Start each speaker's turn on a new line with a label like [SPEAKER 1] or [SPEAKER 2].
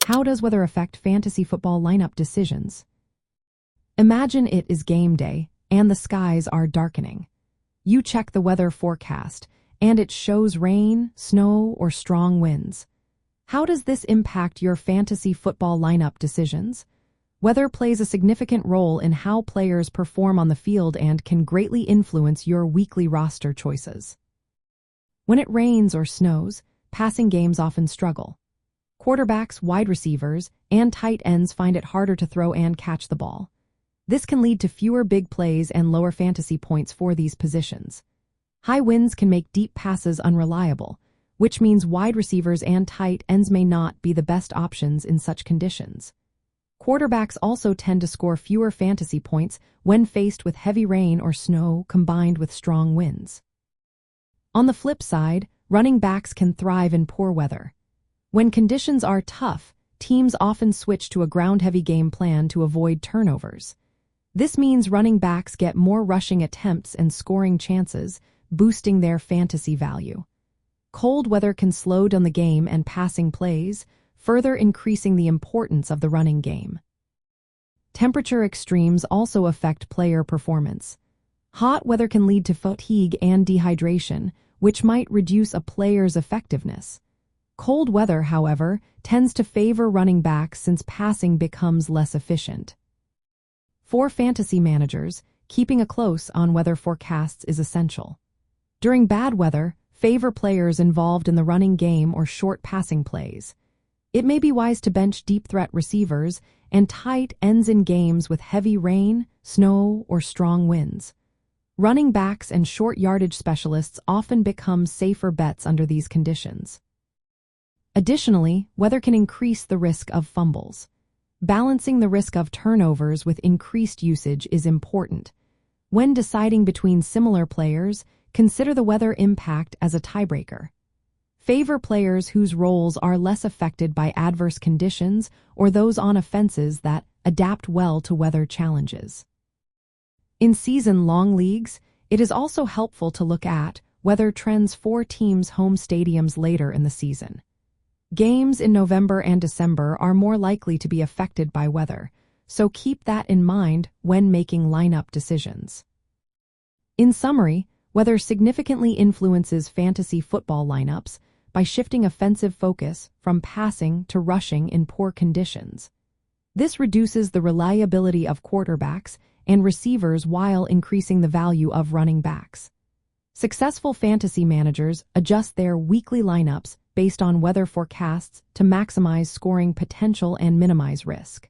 [SPEAKER 1] How does weather affect fantasy football lineup decisions? Imagine it is game day and the skies are darkening. You check the weather forecast and it shows rain, snow, or strong winds. How does this impact your fantasy football lineup decisions? Weather plays a significant role in how players perform on the field and can greatly influence your weekly roster choices. When it rains or snows, passing games often struggle. Quarterbacks, wide receivers, and tight ends find it harder to throw and catch the ball. This can lead to fewer big plays and lower fantasy points for these positions. High winds can make deep passes unreliable, which means wide receivers and tight ends may not be the best options in such conditions. Quarterbacks also tend to score fewer fantasy points when faced with heavy rain or snow combined with strong winds. On the flip side, running backs can thrive in poor weather. When conditions are tough, teams often switch to a ground-heavy game plan to avoid turnovers. This means running backs get more rushing attempts and scoring chances, boosting their fantasy value. Cold weather can slow down the game and passing plays, further increasing the importance of the running game. Temperature extremes also affect player performance. Hot weather can lead to fatigue and dehydration, which might reduce a player's effectiveness. Cold weather, however, tends to favor running backs since passing becomes less efficient. For fantasy managers, keeping a close on weather forecasts is essential. During bad weather, favor players involved in the running game or short passing plays. It may be wise to bench deep threat receivers and tight ends in games with heavy rain, snow, or strong winds. Running backs and short yardage specialists often become safer bets under these conditions. Additionally, weather can increase the risk of fumbles. Balancing the risk of turnovers with increased usage is important. When deciding between similar players, consider the weather impact as a tiebreaker. Favor players whose roles are less affected by adverse conditions or those on offenses that adapt well to weather challenges. In season-long leagues, it is also helpful to look at weather trends for teams' home stadiums later in the season. Games in November and December are more likely to be affected by weather, so keep that in mind when making lineup decisions. In summary, weather significantly influences fantasy football lineups by shifting offensive focus from passing to rushing in poor conditions. This reduces the reliability of quarterbacks and receivers while increasing the value of running backs. Successful fantasy managers adjust their weekly lineups based on weather forecasts to maximize scoring potential and minimize risk.